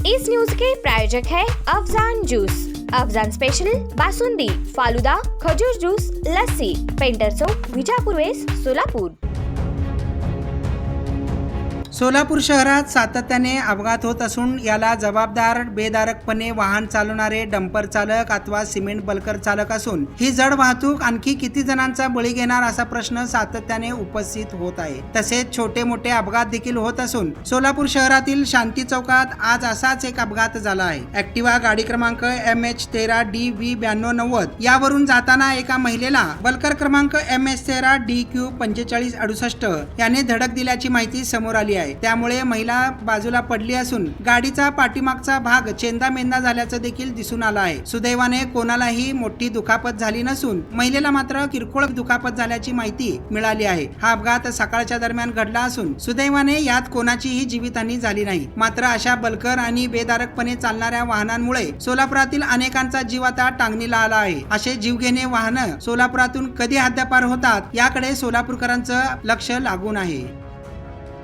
इस news के प्रायोजक है Afzan juice. Afzan special basundi, falooda, खजूर जूस, लस्सी, पेंटर चौक, विजापूर वेस्ट, सोलापूर। सोलापूर शहरात सातत्याने अपघात होत असून याला जबाबदार बेदारकपणे वाहन चालवणारे डंपर चालक अथवा सिमेंट बल्कर चालक असून ही जड वाहतूक आणखी किती जणांचा बळी घेणार असा प्रश्न सातत्याने उपस्थित होत आहे। तसेच छोटे मोठे अपघात देखील होत असून सोलापूर शहरातील शांती चौकात आज असाच एक अपघात झाला आहे। ऍक्टिवा गाडी क्रमांक MH13DV9290 यावरून जाताना एका महिलेला बल्कर क्रमांक MS13DQ4568 याने धडक दिल्याची माहिती समोर आली आहे। त्यामुळे महिला बाजूला पडली असून गाडीचा पाठीमागचा भाग चेंदामेंदा झाल्याचं देखील दिसून आलं आहे। सुदैवाने कोणालाही मोठी दुखापत झाली नसून महिलेला मात्र किरकोळ दुखापत झाल्याची माहिती मिळाली आहे। हा अपघात सकाळच्या दरम्यान घडला असून सुदैवाने यात कोणाचीही जीवितहानी झाली नाही। मात्र अशा बल्कर आणि बेदारकपणे चालणाऱ्या वाहनांमुळे सोलापुरातील अनेकांचा जीव आता टांगणीला आला आहे। असे जीवघेणे वाहनं सोलापुरातून कधी हद्दपार होतात याकडे सोलापूरकरांचं लक्ष लागून आहे।